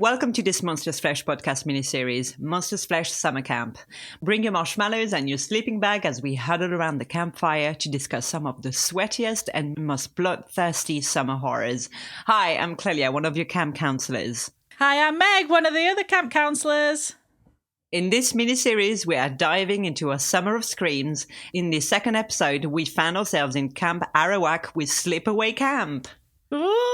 Welcome to this Monstrous Flesh podcast miniseries, Monstrous Flesh Summer Camp. Bring your marshmallows and your sleeping bag as we huddle around the campfire to discuss some of the sweatiest and most bloodthirsty summer horrors. Hi, I'm Clelia, one of your camp counselors. Hi, I'm Meg, one of the other camp counselors. In this miniseries, we are diving into a summer of screams. In the second episode, we found ourselves in Camp Arawak with Sleepaway Camp. Ooh.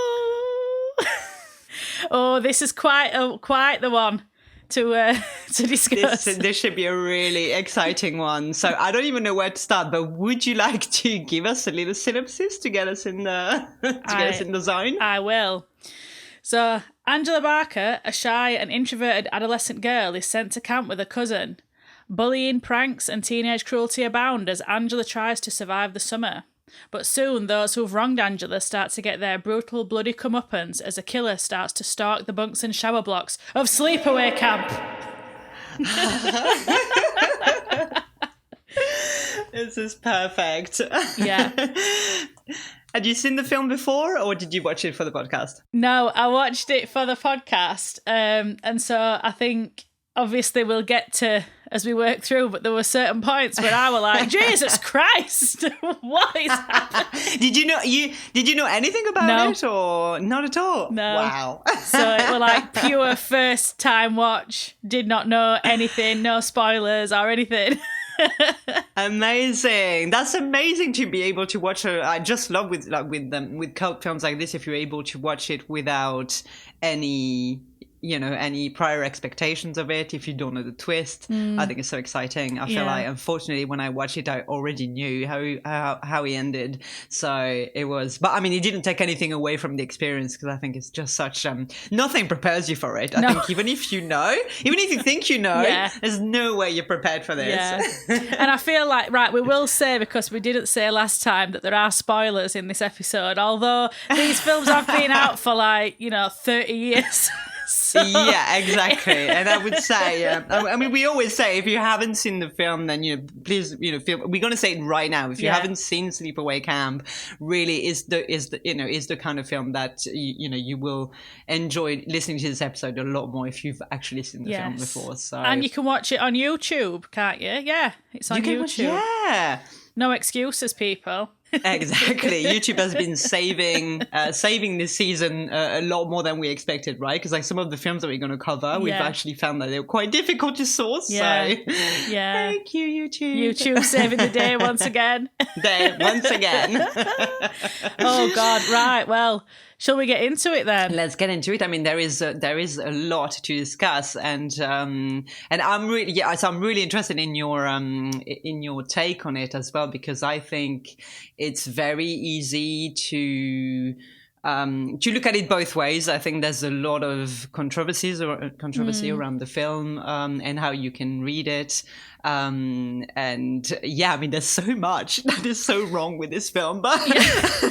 Oh, this is quite the one to discuss. This should be a really exciting one. So I don't even know where to start, but would you like to give us a little synopsis to get us in the zone? I will. So Angela Barker, a shy and introverted adolescent girl, is sent to camp with her cousin. Bullying, pranks and teenage cruelty abound as Angela tries to survive the summer. But soon those who've wronged Angela start to get their brutal, bloody comeuppance as a killer starts to stalk the bunks and shower blocks of Sleepaway Camp. This is perfect. Yeah. Had you seen the film before, or did you watch it for the podcast? No, I watched it for the podcast. And so I think obviously we'll get to as we work through, but there were certain points where I was like, Jesus Christ, what is happening? Did you know anything about it, or not at all? No. Wow. So it was like pure first time watch. Did not know anything, no spoilers or anything. Amazing. That's amazing to be able to watch it. I just love with cult films like this, if you're able to watch it without any prior expectations of it, if you don't know the twist. I think it's so exciting. I feel like, unfortunately, when I watched it, I already knew how he ended. So it was, but I mean, it didn't take anything away from the experience, because I think it's just such, nothing prepares you for it. I think even if you think you know, there's no way you're prepared for this. Yeah. And I feel like, right, we will say, because we didn't say last time, that there are spoilers in this episode, although these films have been out for 30 years. So. Yeah, exactly. And I would say, I mean, we always say, if you haven't seen the film, then, please, we're going to say it right now. If you haven't seen Sleepaway Camp, really is the kind of film that, you will enjoy listening to this episode a lot more if you've actually seen the film before. So. And you can watch it on YouTube, can't you? Yeah, it's on YouTube. No excuses, people. Exactly. YouTube has been saving this season a lot more than we expected, right? Because some of the films that we're going to cover, we've actually found that they were quite difficult to source. Yeah. So thank you, YouTube. YouTube saving the day once again. Oh God! Right. Well, shall we get into it then? Let's get into it. I mean, there is a lot to discuss, and I'm really interested in your take on it as well, because I think it's very easy to look at it both ways. I think there's a lot of controversy around the film and how you can read it. And I mean, there's so much that is so wrong with this film, but let's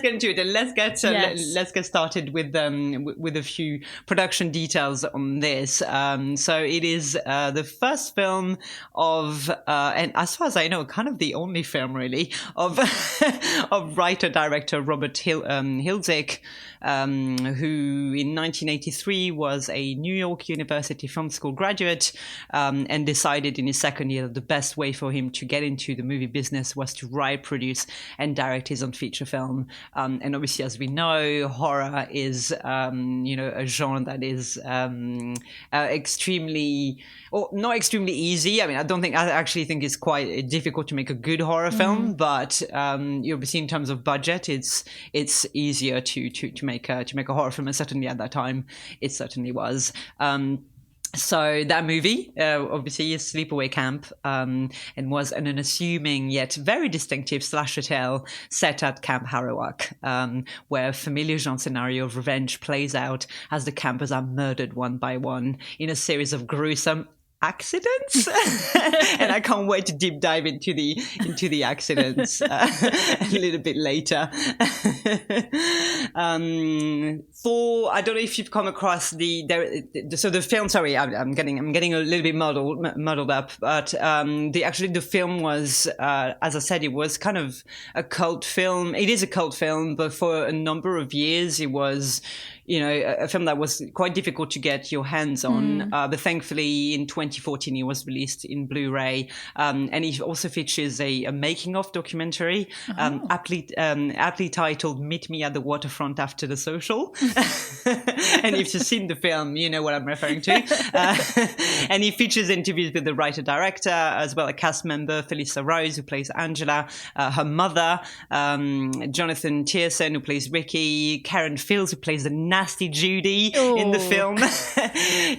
get into it, and let's get started with a few production details on this. So it is the first film of and as far as I know, kind of the only film really of writer-director Robert Hiltzik, who in 1983 was a New York University Film School graduate, and decided in his second year that the best way for him to get into the movie business was to write, produce, and direct his own feature film. And obviously, as we know, horror is a genre that is extremely, or not extremely easy. I mean, I actually think it's quite difficult to make a good horror film, but obviously in terms of budget, it's easier to make a horror film, and certainly at that time it certainly was. So that movie, obviously, is Sleepaway Camp, and was an unassuming yet very distinctive slasher tale set at Camp Arawak, where a familiar genre scenario of revenge plays out as the campers are murdered one by one in a series of gruesome accidents, and I can't wait to deep dive into the accidents a little bit later. I don't know if you've come across the film. Sorry, I'm getting a little bit muddled up, but the film was, as I said, it was kind of a cult film. It is a cult film, but for a number of years it was, a film that was quite difficult to get your hands on. But thankfully, in 2014, it was released in Blu-ray. And it also features a making-of documentary, aptly titled "Meet Me at the Waterfront After the Social." And if you've seen the film, you know what I'm referring to. And it features interviews with the writer-director, as well as a cast member, Felissa Rose, who plays Angela, her mother, Jonathan Tierson, who plays Ricky, Karen Fields, who plays the nasty Judy in the film,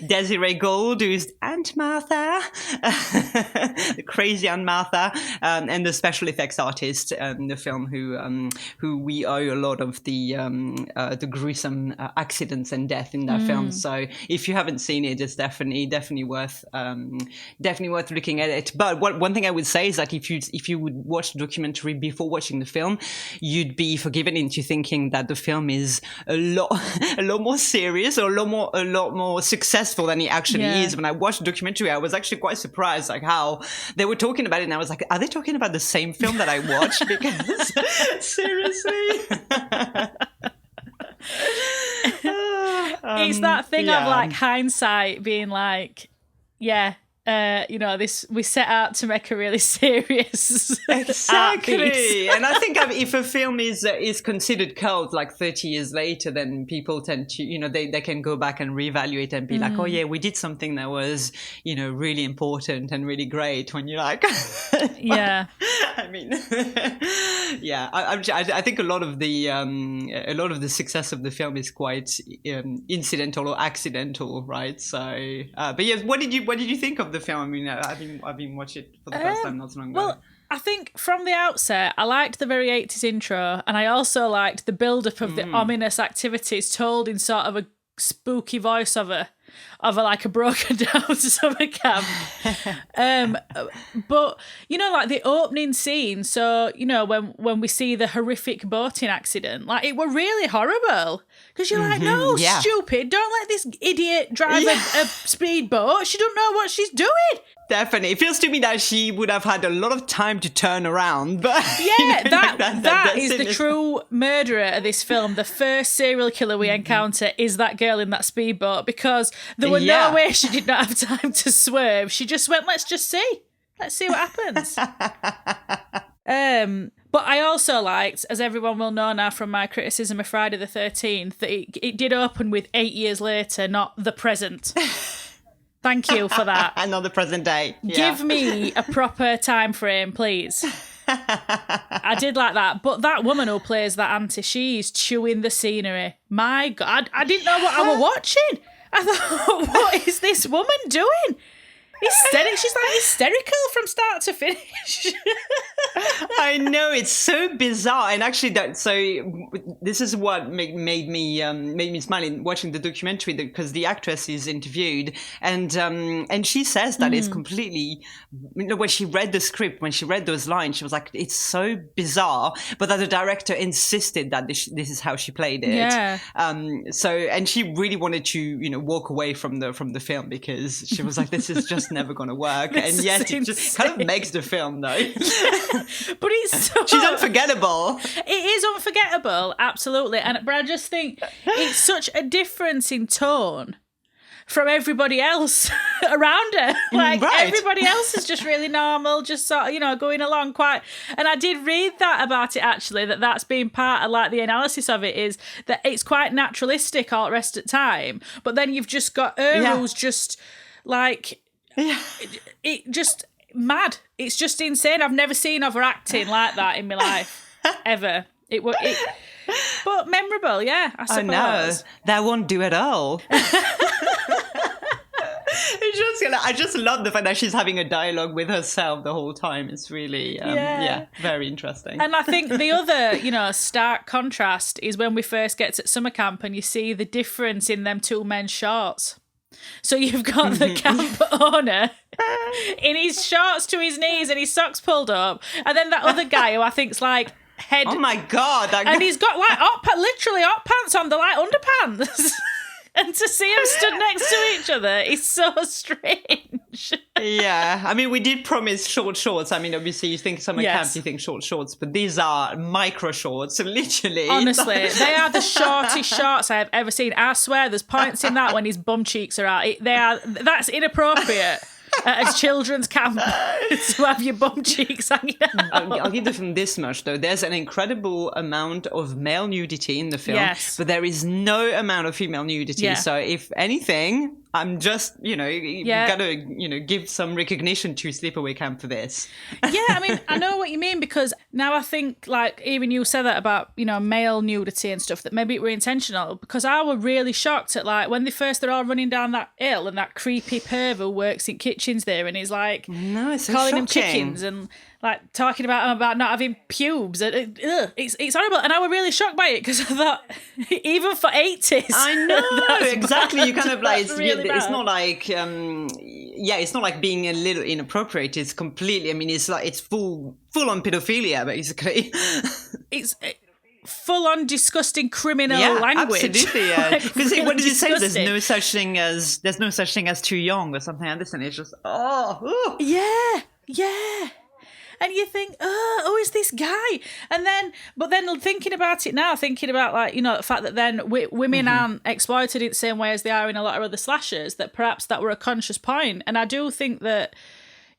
Desiree Gold, who's Aunt Martha, the crazy Aunt Martha, and the special effects artist in the film who we owe a lot of the gruesome accidents and death in that film. So if you haven't seen it, it's definitely worth looking at it. But one thing I would say is that if you would watch the documentary before watching the film, you'd be forgiven into thinking that the film is a lot more serious, or a lot more successful than it actually is. When I watched the documentary, I was actually quite surprised, like how they were talking about it, and I was like, are they talking about the same film that I watched? Because seriously. It's that thing of like hindsight being like, we set out to make a really serious exactly. And I think if a film is considered cult like 30 years later, then people tend to, they can go back and reevaluate and be like, oh yeah, we did something that was, really important and really great. When you're like, yeah, I mean, yeah, I think a lot of the success of the film is quite incidental or accidental, right? So, but yes, what did you think of the film? I mean, I've been watching it for the first time not so long ago. Well, I think from the outset, I liked the very 80s intro, and I also liked the build-up of the ominous activities told in sort of a spooky voiceover of like a broken down summer camp. But like the opening scene, so when we see the horrific boating accident, like it were really horrible, because you're like, no, stupid, don't let this idiot drive a speedboat. She don't know what she's doing. Definitely. It feels to me that she would have had a lot of time to turn around. But that is the true murderer of this film. The first serial killer we encounter is that girl in that speedboat, because there were no way she did not have time to swerve. She just went, let's see what happens. But I also liked, as everyone will know now from my criticism of Friday the 13th, that it did open with 8 years later, not the present. Thank you for that. Another present day. Yeah. Give me a proper time frame, please. I did like that. But that woman who plays that auntie, she's chewing the scenery. My God, I didn't know what I was watching. I thought, what is this woman doing? She's like hysterical from start to finish. I know, it's so bizarre. And actually, this is what made me smile in watching the documentary, because the actress is interviewed, and she says that it's completely, when she read the script, when she read those lines, she was like, it's so bizarre, but that the director insisted that this is how she played it. Yeah. And she really wanted to walk away from the film, because she was like, this is just never going to work. And yet it just kind of makes the film, though. But she's unforgettable. It is unforgettable, absolutely. But I just think it's such a difference in tone from everybody else around her. Like, everybody else is just really normal, just sort of, going along quite. And I did read that about it, actually, that's been part of, like, the analysis of it, is that it's quite naturalistic all the rest of the time. But then you've just got her who's just, like, it just mad. It's just insane. I've never seen other acting like that in my life, ever. But memorable, yeah, I suppose. Oh, no, that won't do at all. I just love the fact that she's having a dialogue with herself the whole time. It's really, very interesting. And I think the other, stark contrast is when we first get to summer camp and you see the difference in them two men's shorts. So you've got the camp owner in his shorts to his knees and his socks pulled up, and then that other guy who I think's like head. Oh my God! And he's got like literally hot pants on, the like underpants. And to see them stood next to each other is so strange. Yeah, I mean, we did promise short shorts. I mean, obviously, you think summer camp, you think short shorts, but these are micro shorts, literally. Honestly, they are the shortest shorts I have ever seen. I swear, there's points in that when his bum cheeks are out. That's inappropriate. At a children's camp to have your bum cheeks hanging out. I'll give them this much, though. There's an incredible amount of male nudity in the film, but there is no amount of female nudity. Yeah. So if anything, I'm just, gotta, give some recognition to Sleepaway Camp for this. Yeah, I mean, I know what you mean, because now I think, like, even you said that about, male nudity and stuff, that maybe it were intentional, because I were really shocked at, like, when they're all running down that hill and that creepy perv who works in kitchens there and he's like, no, it's so calling shocking. Them chickens and like talking about not having pubes. It's horrible. And I was really shocked by it, because I thought, even for 80s. I know, exactly. You kind of like, it's not like, it's not like being a little inappropriate. It's completely, I mean, it's like, it's full on pedophilia, basically. It's full on disgusting criminal language. Absolutely, yeah. Because what did it say? There's no such thing as too young or something like this, and it's just yeah. And you think, who is this guy? But then thinking about it now, like, the fact that then women aren't exploited in the same way as they are in a lot of other slashers, that perhaps that were a conscious point. And I do think that,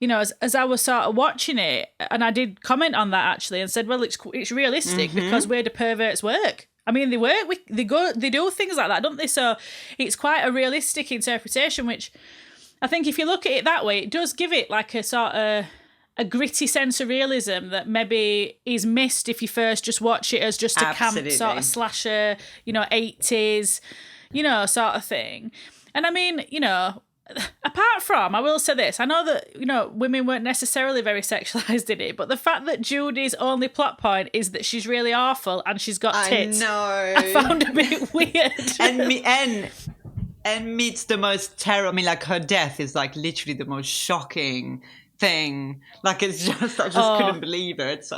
as I was sort of watching it, and I did comment on that actually and said, well, it's realistic because where do perverts work? I mean, they work, they do things like that, don't they? So it's quite a realistic interpretation, which I think if you look at it that way, it does give it like a sort of a gritty sense of realism that maybe is missed if you first just watch it as just a camp sort of slasher, 80s, sort of thing. And I mean, apart from, I will say this, I know that, women weren't necessarily very sexualised in it, but the fact that Judy's only plot point is that she's really awful and she's got tits, I found a bit weird. And meets the most terrible, I mean, like, her death is like literally the most shocking thing. Like, it's just, I just couldn't believe it. So.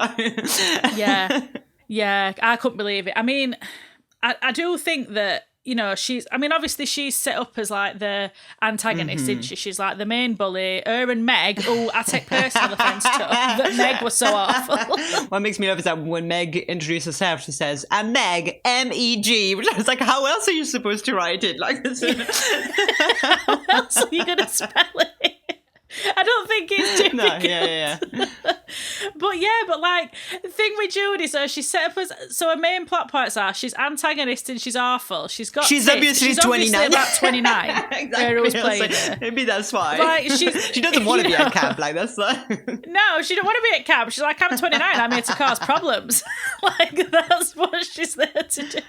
Yeah, I couldn't believe it. I mean, I do think that, obviously she's set up as like the antagonist, isn't she? She's like the main bully. Her and Meg, I take personal offence to that Meg was so awful. What makes me laugh is that when Meg introduces herself, she says, "I'm Meg, M-E-G," which I was like, how else are you supposed to write it? Like this? How else are you going to spell it? I don't think it's difficult. No, yeah. But like, the thing with Judy, so she's set up as, so her main plot points are she's antagonist and she's awful. She's obviously 29. Obviously about 29. Exactly. Maybe that's why. Like, she doesn't want to be at camp. Like, that's like... No, she don't want to be at camp. She's like, I'm 29. I'm here to cause problems. Like, that's what she's there to do.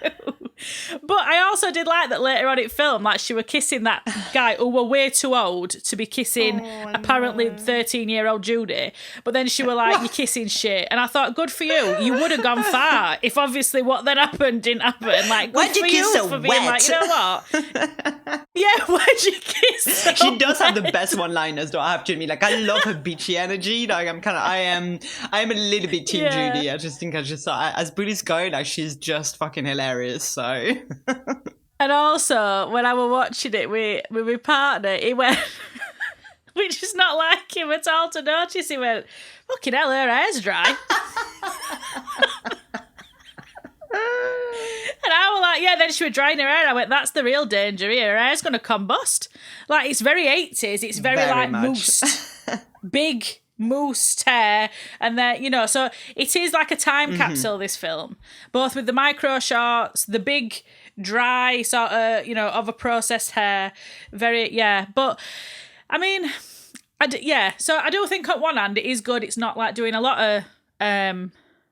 But I also did like that later on in film, like, she were kissing that guy who were way too old to be kissing apparently 13-year-old Judy. But then she were like, you're kissing shit. And I thought, good for you. You would have gone far if obviously what then happened didn't happen. Like, good why'd you for kiss you so for being wet? like, you know what? Yeah, why'd you kiss so She does wet? have the best one-liners, though, I have to admit. Like, I love her beachy energy. Like, I am a little bit team Judy. I just think as bullies go, like, she's just fucking hilarious, so... And also, when I was watching it with my partner, he went... Which is not like him at all to notice. He went, fucking hell, her hair's dry. And I was like, yeah, then she was drying her hair. I went, that's the real danger here. Her hair's going to combust. Like, it's very 80s. It's very like moosed. Big moosed hair. And then, so it is like a time capsule, this film. Both with the micro shots, the big dry sort of, of a processed hair. Very, But... I mean, so I do think on one hand it is good. It's not like doing a lot of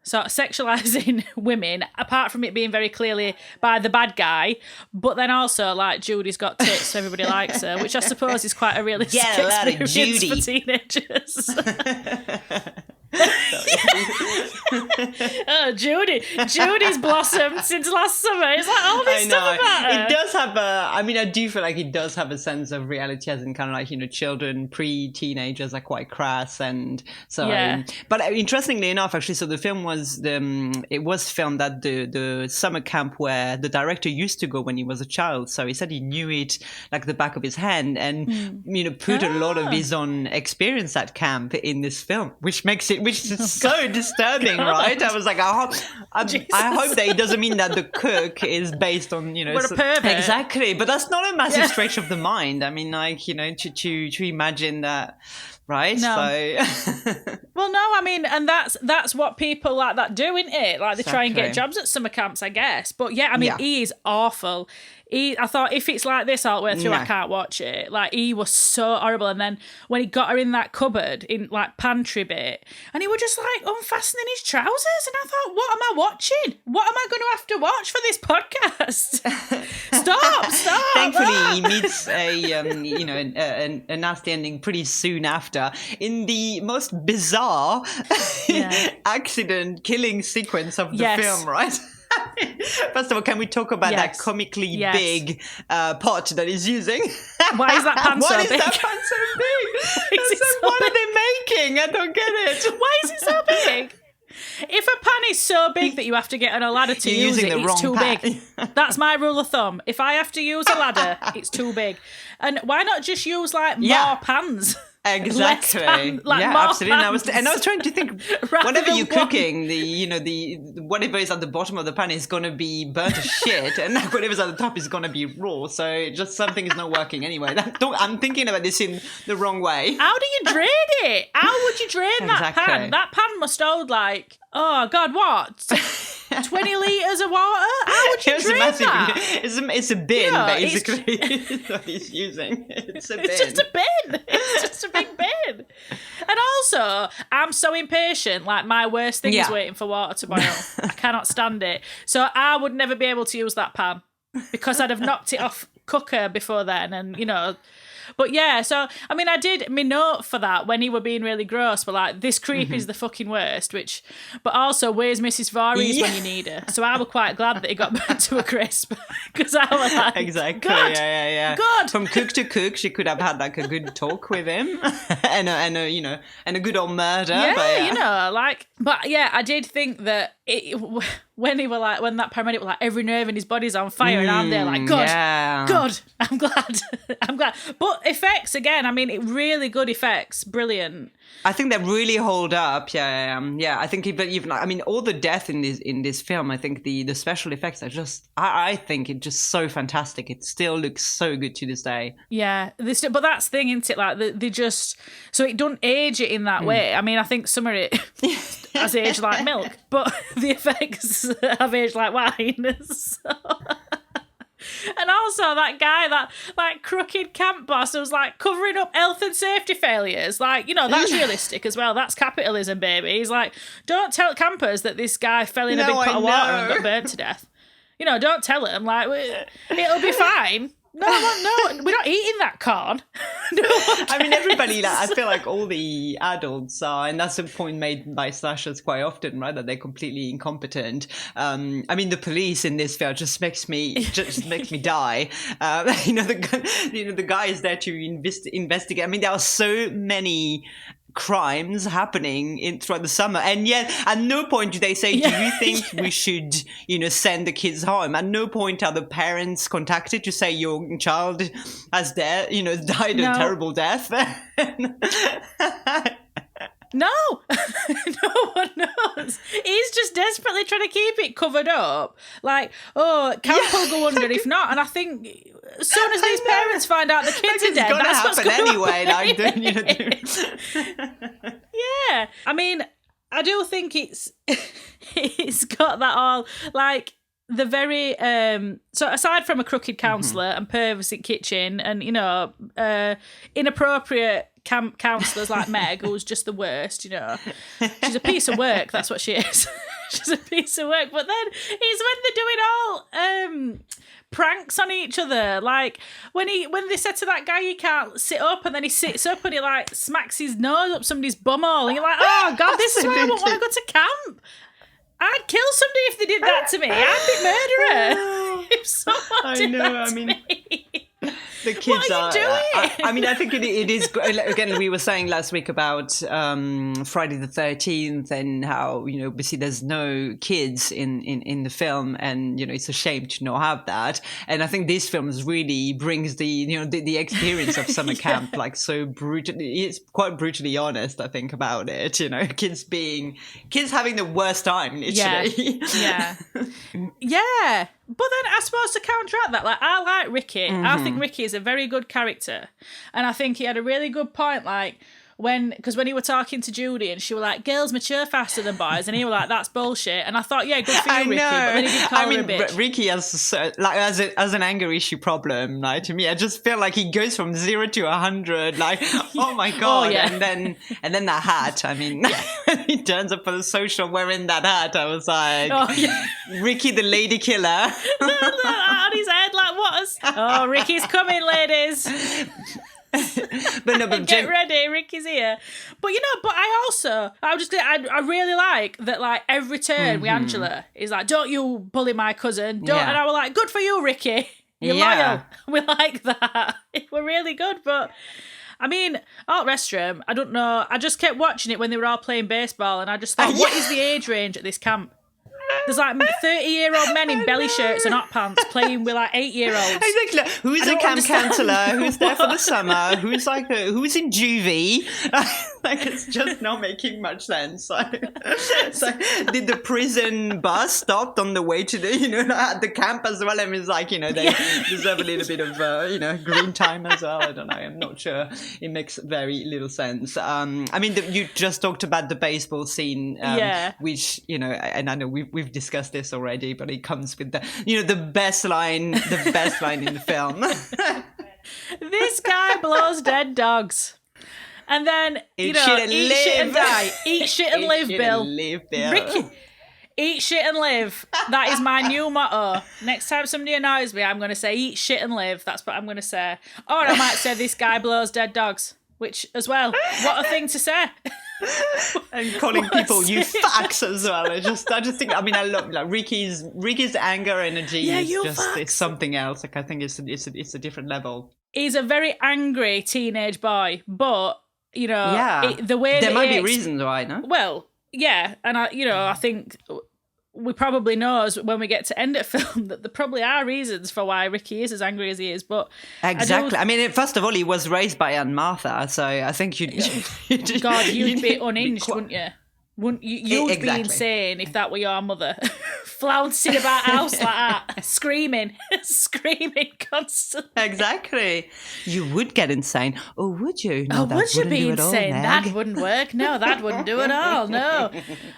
sort of sexualising women, apart from it being very clearly by the bad guy. But then also, like, Judy's got tits, so everybody likes her, which I suppose is quite a realistic experience for teenagers. Oh, Judy's blossomed since last summer. It's like all this stuff about her. It does have I do feel like it does have a sense of reality, as in kind of like, children, pre-teenagers are quite crass, and so. Yeah. But interestingly enough, actually, so the film was it was filmed at the summer camp where the director used to go when he was a child. So he said he knew it like the back of his hand, and put a lot of his own experience at camp in this film, which is so disturbing, right? I was like, I hope that it doesn't mean that the cook is based on, What a pervert. Exactly, but that's not a massive stretch of the mind. I mean, like, to imagine that, right? No. So, well, no, I mean, and that's what people like that do, isn't it? Like they try and get jobs at summer camps, I guess. But yeah, I mean, he is awful. I thought, if it's like this all the way through, I can't watch it. Like, he was so horrible. And then when he got her in that cupboard, in like pantry bit, and he was just like unfastening his trousers, and I thought, what am I watching? What am I going to have to watch for this podcast? Stop! Thankfully, he meets a nasty ending pretty soon after, in the most bizarre accident killing sequence of the film, right? First of all, can we talk about that comically big pot that he's using? Why is that pan so big? Why is that pan so big? What are they making? I don't get it. Why is it so big? If a pan is so big that you have to get on a ladder to use it, it's too big. That's my rule of thumb. If I have to use a ladder, it's too big. And why not just use like more pans? Exactly. Absolutely. And I was trying to think, whatever you're cooking, the whatever is at the bottom of the pan is going to be burnt to shit, and whatever's at the top is going to be raw. So just something is not working anyway. I'm thinking about this in the wrong way. How do you drain it? How would you drain that pan? That pan must hold like, oh God, what? 20 litres of water? How would you drain that? It's a bin, basically. What he's using. It's a bin. It's just a bin. It's just a big bin. And also, I'm so impatient. Like, my worst thing is waiting for water to boil. I cannot stand it. So I would never be able to use that pan because I'd have knocked it off cooker before then, and But yeah, so, I mean, I did my note for that when he were being really gross, but like, this creep is the fucking worst, but also, where's Mrs. Voorhees when you need her? So I was quite glad that he got burnt to a crisp, because I was like, exactly, God, God. From cook to cook, she could have had like a good talk with him, and a good old murder. But yeah, I did think that when that paramedic was like, every nerve in his body's on fire, and I'm there like, good, I'm glad. But effects, again, I mean, really good effects, brilliant. I think they really hold up. I think even I mean, all the death in this film, I think the special effects are just, I think it's just so fantastic. It still looks so good to this day. Yeah, but that's the thing, isn't it? Like, they just, so it don't age it in that way. I mean, I think some of it has aged like milk, but the effects have aged like wine. So. And also that guy, that like crooked camp boss, who was like covering up health and safety failures. Like, that's realistic as well. That's capitalism, baby. He's like, don't tell campers that this guy fell in a big pot of water and got burnt to death. Don't tell him. Like, it'll be fine. No, we're not eating that corn. I mean, everybody, I feel like all the adults are, and that's a point made by slashers quite often, right? That they're completely incompetent. I mean, the police in this film just makes me die. The guy is there to investigate. I mean, there are so many crimes happening throughout the summer, and yet at no point do they say, do you think we should send the kids home? At no point are the parents contacted to say your child has died a terrible death. No, no one knows. He's just desperately trying to keep it covered up. Like, camp will go under if not. And I think as soon as these parents find out the kids are dead, that's what's going to happen anyway. Yeah, I mean, I do think it's got that all, like, the very so aside from a crooked counsellor and pervs in kitchen and inappropriate camp counsellors like Meg, who's just the worst, she's a piece of work, that's what she is. She's a piece of work. But then it's when they're doing all pranks on each other. Like when they said to that guy he can't sit up, and then he sits up and he like smacks his nose up somebody's bumhole, and you're like, oh God, this is why I don't want to go to camp. I'd kill somebody if they did that to me. I'd be murderer if someone did that to me. The kids what are you doing? I mean, I think it is, again, we were saying last week about Friday the 13th and how, obviously there's no kids in the film, and, it's a shame to not have that. And I think this film really brings the experience of summer camp, like so brutally, it's quite brutally honest, I think, about it, kids having the worst time, literally. Yeah. Yeah. But then I suppose to counteract that, like, I like Ricky. I think Ricky is a very good character. And I think he had a really good point, like, because when he were talking to Judy and she was like, girls mature faster than boys, and he was like, that's bullshit. And I thought, yeah, good for you, Ricky. But then he did call her a bitch. Ricky has as an anger issue problem, like, to me, I just feel like he goes from 0 to 100, like, oh my God. Oh, yeah. And then that hat, I mean, he turns up for the social wearing that hat. I was like, Ricky the lady killer. On his head, like, what? Ricky's coming, ladies. but get ready, Ricky's here. But I really like that, like, every turn with Angela is like, don't you bully my cousin, and I was like, good for you, Ricky, you're loyal. We like that. We're really good. But I mean, Alt Restroom, I don't know, I just kept watching it when they were all playing baseball, and I just thought, what is the age range at this camp? There's like 30-year-old men in belly shirts and hot pants playing with like 8-year-olds. Exactly. Who's a camp counselor? Who's there for the summer? Who's in juvie? Like, it's just not making much sense. So did the prison bus stopped on the way to the camp as well? I mean, it's like, they deserve a little bit of green time as well. I don't know. I'm not sure. It makes very little sense. I mean, you just talked about the baseball scene, which and I know we've discussed this already, but it comes with the best line in the film. This guy blows dead dogs. And then, eat shit and die. Eat shit and live, Bill. Ricky, eat shit and live. That is my new motto. Next time somebody annoys me, I'm going to say, eat shit and live. That's what I'm going to say. Or I might say, this guy blows dead dogs. Which, as well, what a thing to say. And calling people you fucks as well. I just think, I mean, I love, like, Ricky's anger energy it's something else. Like, I think it's a different level. He's a very angry teenage boy, but the way there might be reasons why, no? Well, yeah, and I think we probably know when we get to end a film that there probably are reasons for why Ricky is as angry as he is. But exactly, I mean, first of all, he was raised by Aunt Martha, so I think you'd be unhinged, wouldn't you? You'd be insane if that were your mother, flouncing about house like that, screaming constantly. Exactly. You would get insane. Oh, would you? No, would you be insane? That wouldn't work. No, that wouldn't do at all. No.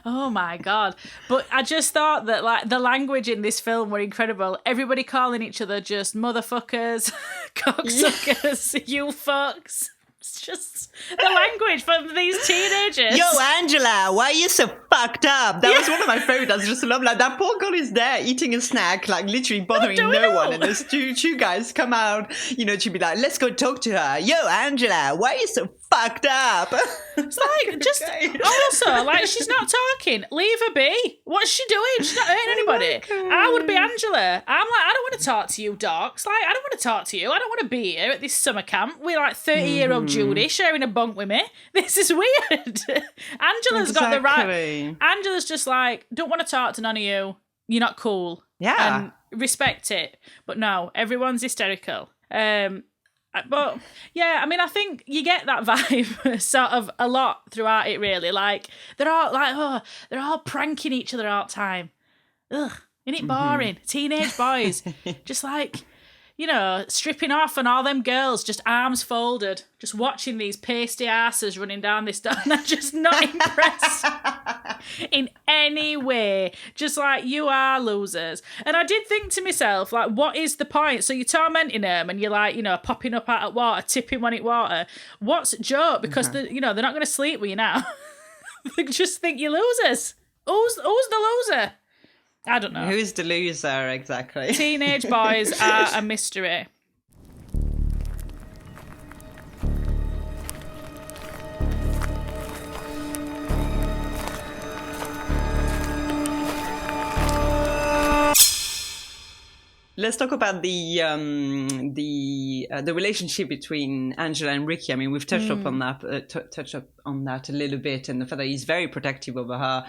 Oh my God. But I just thought that, like, the language in this film were incredible. Everybody calling each other just motherfuckers, cocksuckers, you fucks. It's just the language from these teenagers. Yo, Angela, why are you so fucked up? That was one of my favorites. I just love, like, that poor girl is there eating a snack, like, literally bothering no one. And there's two guys come out, to be like, let's go talk to her. Yo, Angela, why are you so fucked up? It's like, just also, like, she's not talking. Leave her be. What's she doing? She's not hurting anybody. I would be Angela. I'm like, I don't want to talk to you, docs. Like, I don't want to talk to you. I don't want to be here at this summer camp with, like, 30-year-old Judy sharing a bunk with me. This is weird. Angela's got the right. Angela's just like, don't want to talk to none of you. You're not cool. Yeah. And respect it. But no, everyone's hysterical. But yeah, I mean, I think you get that vibe sort of a lot throughout it, really. Like, they're all pranking each other all the time. Ugh, isn't it boring? Teenage boys, just like, stripping off, and all them girls just arms folded, just watching these pasty asses running down this door, and I'm just not impressed in any way. Just like, you are losers. And I did think to myself, like, what is the point? So you're tormenting them, and you're like, popping up out of water, tipping one in water. What's the joke? Because they're not going to sleep with you now. They just think you're losers. Who's the loser? I don't know. Who's the loser, exactly? Teenage boys are a mystery. Let's talk about the relationship between Angela and Ricky. I mean, we've touched up on that a little bit, and the fact that he's very protective over her.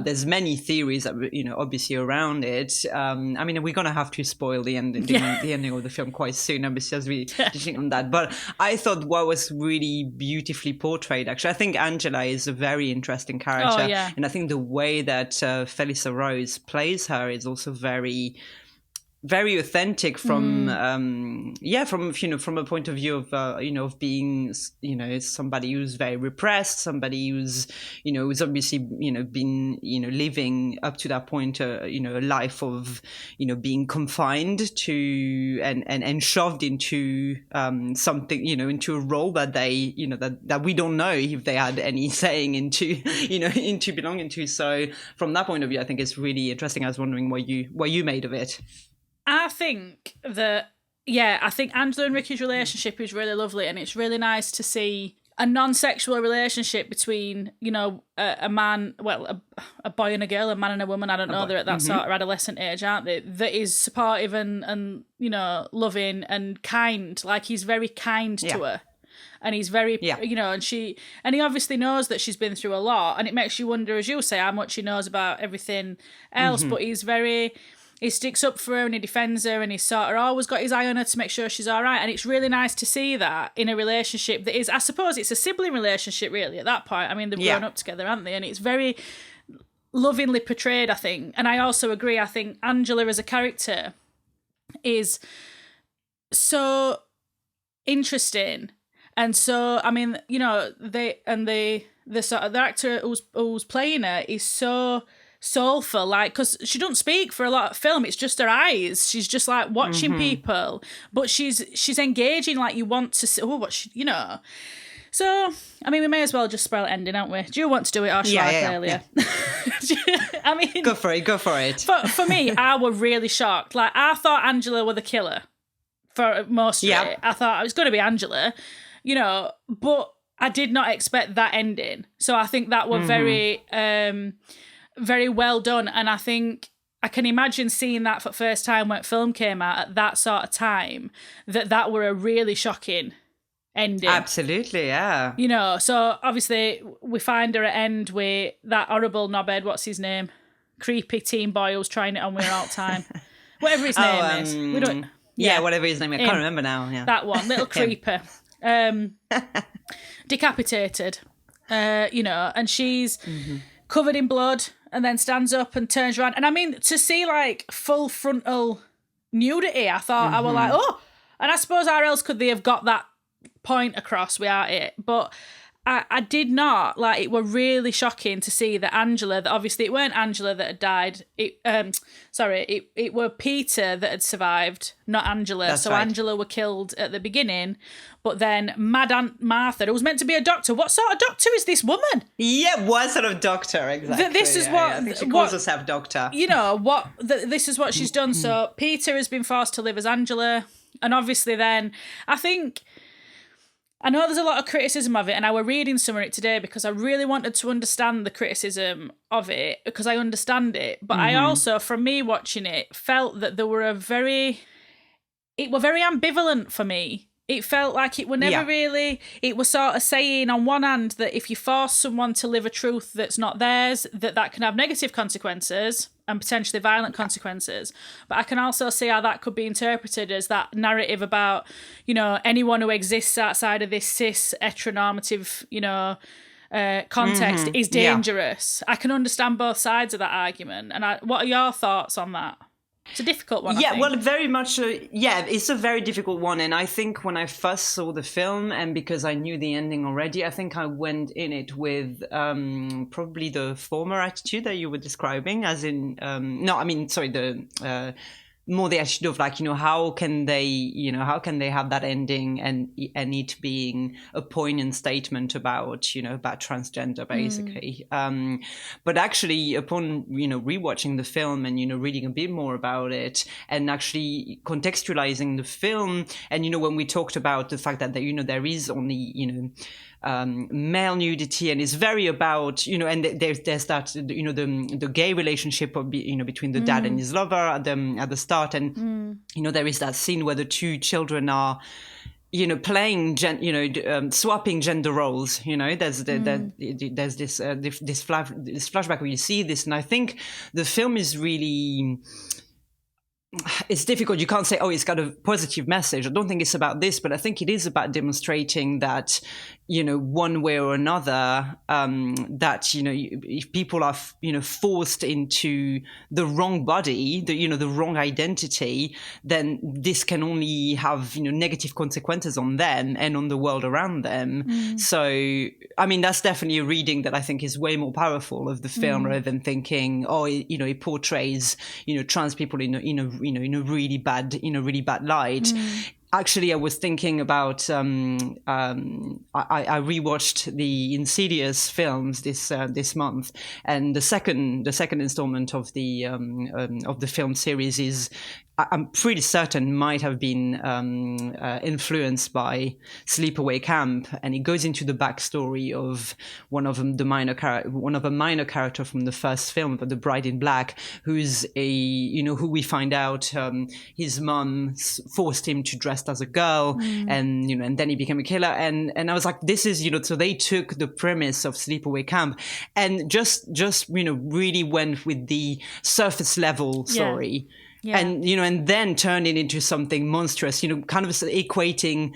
There's many theories, obviously around it. I mean, we're gonna have to spoil the ending of the film quite soon, obviously, as we touching on that. But I thought what was really beautifully portrayed. Actually, I think Angela is a very interesting character, and I think the way that Felissa Rose plays her is also very authentic from a point of view of of being somebody who's very repressed, somebody who's obviously been living up to that point a life of being confined to and shoved into something into a role that they that we don't know if they had any saying into into belonging to. So from that point of view, I think it's really interesting. I was wondering what you made of it. I think that, I think Angela and Ricky's relationship is really lovely, and it's really nice to see a non-sexual relationship between, a man, a boy and a girl, a man and a woman, I don't know, they're at that sort of adolescent age, aren't they? That is supportive and loving and kind. Like, he's very kind to her. And he's very, and he obviously knows that she's been through a lot, and it makes you wonder, as you say, how much he knows about everything else, but he sticks up for her and he defends her, and he's sort of always got his eye on her to make sure she's all right. And it's really nice to see that in a relationship that is, I suppose it's a sibling relationship really at that point. I mean, they've grown up together, haven't they? And it's very lovingly portrayed, I think. And I also agree, I think Angela as a character is so interesting. And so, I mean, the sort of the actor who's playing her is so soulful, like, because she doesn't speak for a lot of film, it's just her eyes, she's just like watching people, but she's engaging, like you want to see so I mean, we may as well just spoil it ending, aren't we? Do you want to do it, or shall I, Clelia? I mean, go for it. For me, I was really shocked. Like, I thought Angela were the killer for most of it. I thought it was going to be Angela, but I did not expect that ending. So I think that were very very well done, and I think I can imagine seeing that for the first time when film came out at that sort of time, that were a really shocking ending. Absolutely, yeah. So obviously we find her at end with that horrible knobhead, what's his name? Creepy teen boy who's trying it on with her all the time. Whatever his name is. We don't... whatever his name is. I can't remember now. Yeah. That one, little creeper. Decapitated. And she's covered in blood, and then stands up and turns around. And I mean, to see like full frontal nudity, I thought I was like, oh, and I suppose how else could they have got that point across without it? But I did not, like, it were really shocking to see that Angela, that obviously it weren't Angela that had died, it were Peter that had survived, not Angela. That's so right. Angela were killed at the beginning, but then Mad Aunt Martha, who was meant to be a doctor. What sort of doctor is this woman? Yeah, what sort of doctor, exactly. This is what... I think she calls herself doctor. This is what she's done. So Peter has been forced to live as Angela, and obviously then, I know there's a lot of criticism of it, and I were reading some of it today because I really wanted to understand the criticism of it, because I understand it. But I also, from me watching it, felt that it were very ambivalent for me. It felt like it were never really, it was sort of saying on one hand that if you force someone to live a truth that's not theirs, that can have negative consequences and potentially violent consequences. But I can also see how that could be interpreted as that narrative about, anyone who exists outside of this cis heteronormative, context is dangerous. I can understand both sides of that argument. And what are your thoughts on that? It's a difficult one. Yeah, well, very much. It's a very difficult one. And I think when I first saw the film, and because I knew the ending already, I think I went in it with probably the former attitude that you were describing, as in, more the attitude of like, how can they have that ending and it being a poignant statement about transgender, basically. But actually, upon, rewatching the film and, reading a bit more about it and actually contextualizing the film, and, when we talked about the fact that, there is only, male nudity, and it's very about, and there's that, the gay relationship of, between the dad and his lover at the start, and there is that scene where the two children are playing swapping gender roles. There's this flashback where you see this, and I think the film is really, it's difficult. You can't say, it's got a positive message. I don't think it's about this, but I think it is about demonstrating that, one way or another, that, if people are, forced into the wrong body, the wrong identity, then this can only have, negative consequences on them and on the world around them. So, I mean, that's definitely a reading that I think is way more powerful of the film, rather than thinking, it portrays, trans people in a really bad light. Actually, I was thinking about. I rewatched the Insidious films this month, and the second installment of the film series is, I'm pretty certain, might have been influenced by Sleepaway Camp, and it goes into the backstory of one of a minor character from the first film, but the Bride in Black, who's who we find out his mum forced him to dress as a girl, and then he became a killer, and I was like, this is so they took the premise of Sleepaway Camp and just really went with the surface level story. Yeah. And and then turn it into something monstrous, kind of equating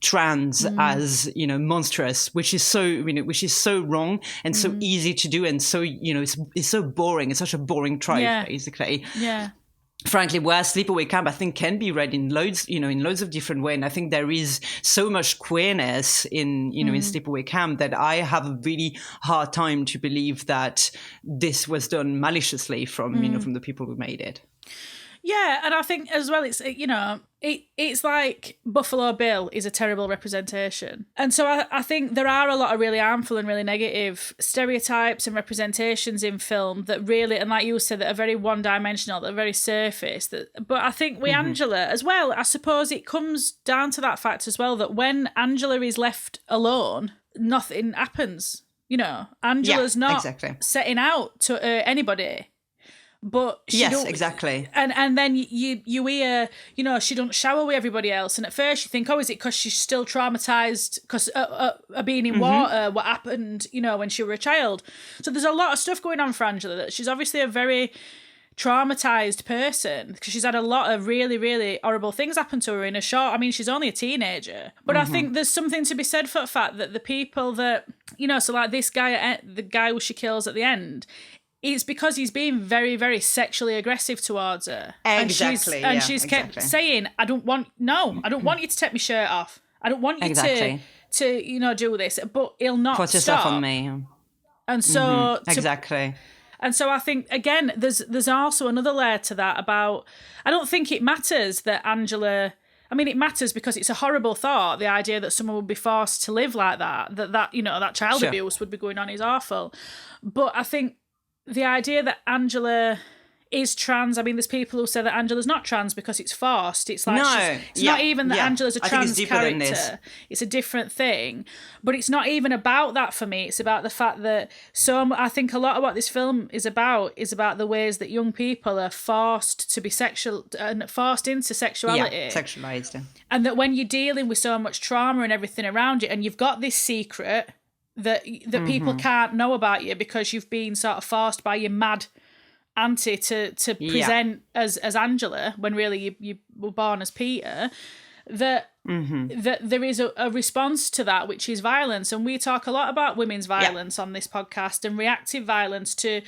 trans as monstrous, which is so wrong and so easy to do, and so it's so boring. It's such a boring trope, basically. Yeah. Frankly, where Sleepaway Camp, I think, can be read in loads of different ways. And I think there is so much queerness in Sleepaway Camp that I have a really hard time to believe that this was done maliciously from the people who made it. Yeah, and I think as well, it's it's like Buffalo Bill is a terrible representation, and so I think there are a lot of really harmful and really negative stereotypes and representations in film that really, and like you said, that are very one-dimensional, that are very surface. But I think with Angela as well, I suppose it comes down to that fact as well, that when Angela is left alone, nothing happens. Angela's not setting out to hurt anybody. But exactly. And then you hear, she don't shower with everybody else. And at first you think, is it because she's still traumatised because of being in water, what happened, when she was a child. So there's a lot of stuff going on for Angela, that she's obviously a very traumatised person, because she's had a lot of really, really horrible things happen to her in a short, she's only a teenager. But I think there's something to be said for the fact that the people that, so like this guy, the guy who she kills at the end, it's because he's being very, very sexually aggressive towards her. Exactly. And she's kept saying, I don't want you to take my shirt off. I don't want you to do this. But he'll not put yourself on me. And so... Exactly. And so I think, again, there's also another layer to that about... I don't think it matters that Angela... it matters because it's a horrible thought, the idea that someone would be forced to live like that child abuse would be going on is awful. But I think the idea that Angela is trans, there's people who say that Angela's not trans because it's forced. It's like, it's not even that Angela's a trans character. It's a different thing. But it's not even about that for me. It's about the fact that I think a lot of what this film is about the ways that young people are forced to be sexual and forced into sexuality. Yeah, sexualized. And that when you're dealing with so much trauma and everything around you, and you've got this secret that people can't know about you because you've been sort of forced by your mad auntie to present as Angela, when really you were born as Peter, that there is a response to that, which is violence. And we talk a lot about women's violence on this podcast, and reactive violence to,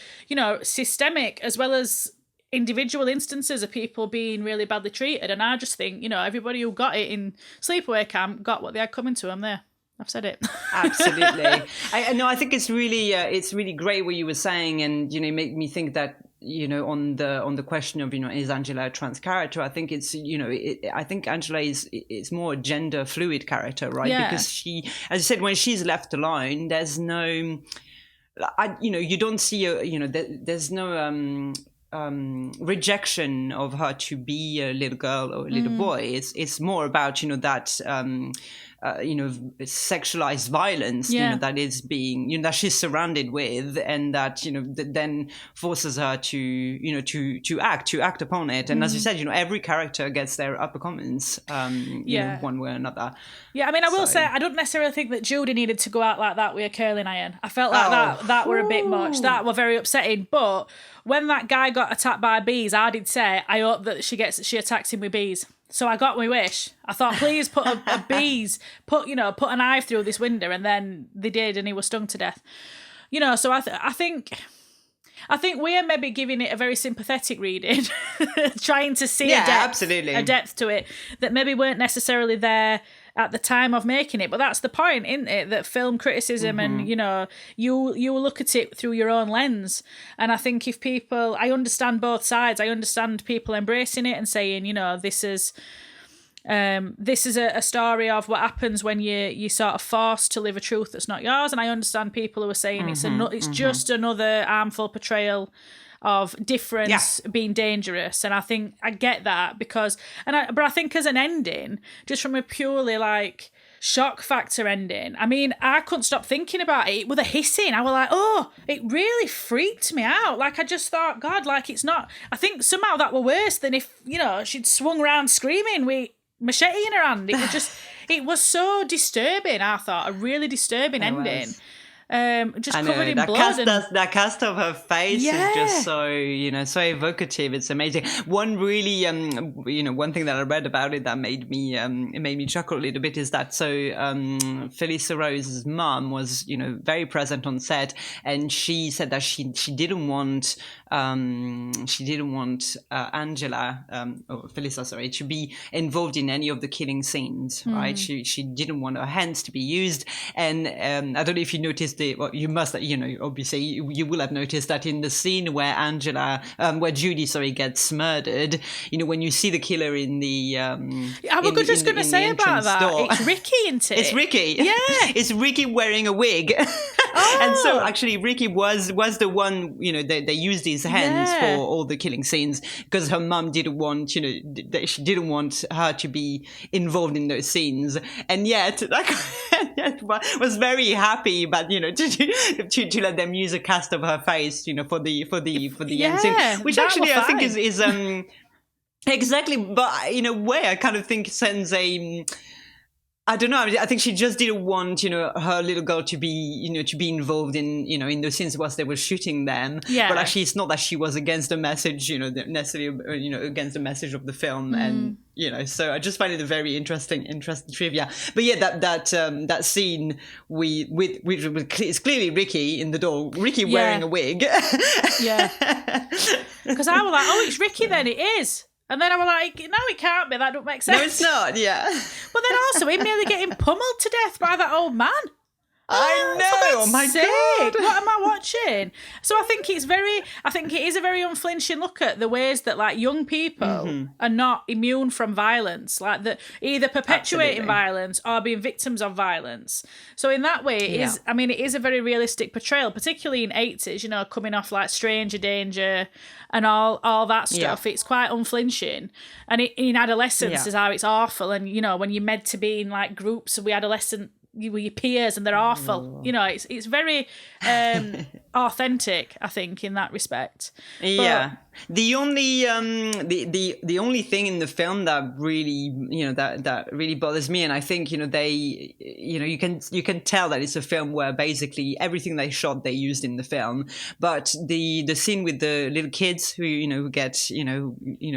systemic as well as individual instances of people being really badly treated. And I just think, everybody who got it in Sleepaway Camp got what they had coming to them there. I've said it. Absolutely. I think it's really great what you were saying, and it made me think that on the question of, is Angela a trans character? I think it's, I think Angela is more a gender fluid character, right? Yeah. Because she, as I said, when she's left alone, there's no, you don't see there's no rejection of her to be a little girl or a little boy. It's more about that sexualized violence that is being that she's surrounded with, and that that then forces her to act upon it. And as you said, every character gets their upper comments one way or another. Yeah, I mean, I will say I don't necessarily think that Judy needed to go out like that with a curling iron. I felt like that were a bit much. That were very upsetting. But when that guy got attacked by bees, I did say I hope that she attacks him with bees. So I got my wish. I thought, please put a bees, put a knife through this window, and then they did, and he was stung to death. So I think we are maybe giving it a very sympathetic reading, trying to see a depth to it that maybe weren't necessarily there at the time of making it. But that's the point, isn't it? That film criticism and, you look at it through your own lens. And I think if people, I understand both sides. I understand people embracing it and saying, this is a story of what happens when you sort of forced to live a truth that's not yours. And I understand people who are saying it's just another harmful portrayal of difference being dangerous. And I think I get that but I think as an ending, just from a purely like shock factor ending, I mean, I couldn't stop thinking about it with a hissing. I was like, it really freaked me out. Like, I just thought, God, like, it's not, I think somehow that were worse than if, she'd swung around screaming with machete in her hand. It was so disturbing. I thought a really disturbing ending. Just covered in blood. That cast of her face is just so so evocative. It's amazing. One really one thing that I read about it that made me chuckle a little bit is that Felissa Rose's mum was very present on set, and she said that she didn't want Angela or Felissa, to be involved in any of the killing scenes, right? She didn't want her hands to be used, and I don't know if you noticed you must, obviously you will have noticed that in the scene where Judy gets murdered, when you see the killer in the I was just going to say about that door, it's Ricky, isn't it? It's Ricky. Yeah. It's Ricky wearing a wig. And so actually Ricky was the one, they used his hands for all the killing scenes because her mum didn't want, she didn't want her to be involved in those scenes. And yet, was very happy, but to let them use a cast of her face, for the end scene, which actually I think is exactly, but in a way I kind of think sends a. I don't know. I think she just didn't want, her little girl to be, to be involved in, in those scenes whilst they were shooting them. Yeah. But actually, it's not that she was against the message, necessarily, against the message of the film, and so I just find it a very interesting trivia. But yeah, that scene it's clearly Ricky in the door, Ricky wearing a wig. Yeah. Because I was like, it's Ricky then, it is. And then I was like, no, it can't be. That don't make sense. No, it's not, yeah. But then also, him nearly getting pummeled to death by that old man. I know. Oh my God. What am I watching? So I think it is a very unflinching look at the ways that like young people are not immune from violence, like that either perpetuating violence or being victims of violence. So in that way, it is a very realistic portrayal, particularly in 80s, coming off like Stranger Danger and all that stuff. It's quite unflinching. And in adolescence is how it's awful. And, when you're meant to be in like groups with adolescent with your peers and they're awful. It's very authentic, I think, in that respect. Yeah. The only the only thing in the film that really that really bothers me, and I think they you can tell that it's a film where basically everything they shot they used in the film, but the scene with the little kids who get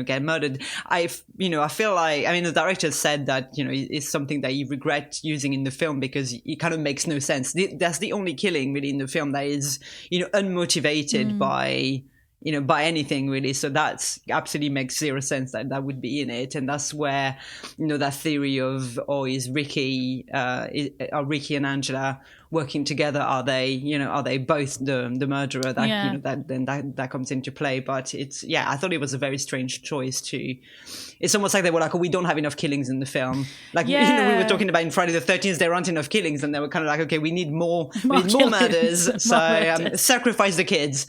get murdered, I feel like, I mean, the director said that it's something that he regrets using in the film because it kind of makes no sense. That's the only killing really in the film that is unmotivated by anything really. So that's absolutely makes zero sense that would be in it. And that's where, that theory of, is Ricky and Angela working together? Are they both the murderer? That comes into play. But I thought it was a very strange choice to. It's almost like they were like, oh, we don't have enough killings in the film. Like we were talking about in Friday the 13th, there aren't enough killings, and they were kind of like, okay, we need more murders. So sacrifice the kids.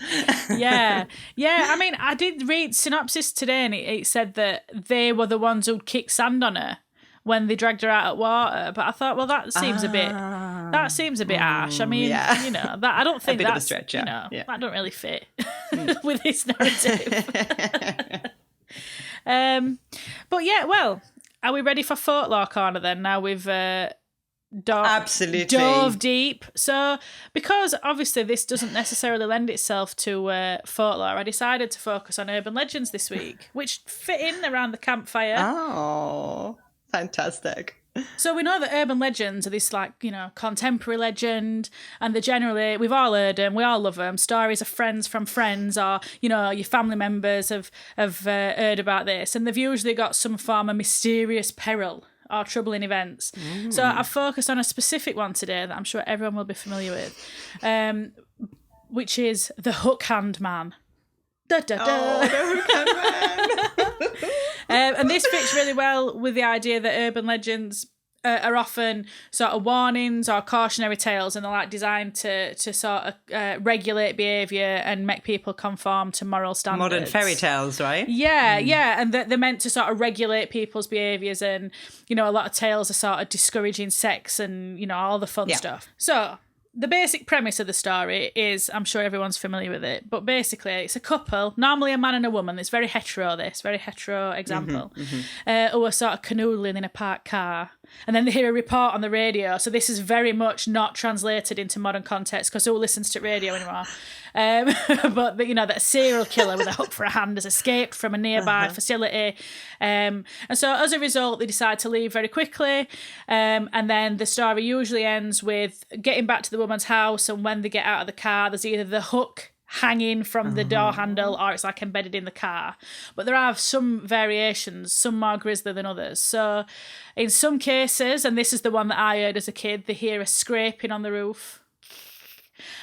Yeah. I mean, I did read synopsis today, and it said that they were the ones who'd kick sand on her when they dragged her out of water. But I thought, well, that seems a bit harsh. I mean, that I don't think that's a stretch. That don't really fit with this narrative. But yeah, well, are we ready for folklore corner then? Now we've absolutely dove deep. So, because obviously this doesn't necessarily lend itself to folklore, I decided to focus on urban legends this week, which fit in around the campfire. Oh, fantastic. So we know that urban legends are this contemporary legend, and they're generally, we've all heard them, we all love them, stories of friends from friends, or your family members have heard about this, and they've usually got some form of mysterious peril or troubling events. So I've focused on a specific one today that I'm sure everyone will be familiar with, which is the Hook Hand Man. Da, da, da. Oh, the Hook Hand Man. And this fits really well with the idea that urban legends are often sort of warnings or cautionary tales, and they're designed to sort of regulate behaviour and make people conform to moral standards. Modern fairy tales, right? Yeah, and they're meant to sort of regulate people's behaviours, and a lot of tales are sort of discouraging sex and all the fun stuff. So the basic premise of the story is, I'm sure everyone's familiar with it, but basically it's a couple, normally a man and a woman, it's very hetero example, who are sort of canoodling in a parked car, and then they hear a report on the radio. So this is very much not translated into modern context, because who listens to radio anymore? But that a serial killer with a hook for a hand has escaped from a nearby facility, and so as a result they decide to leave very quickly, and then the story usually ends with getting back to the woman's house, and when they get out of the car there's either the hook hanging from the door handle or it's embedded in the car. But there are some variations, some more grisly than others. So in some cases, and this is the one that I heard as a kid, they hear a scraping on the roof.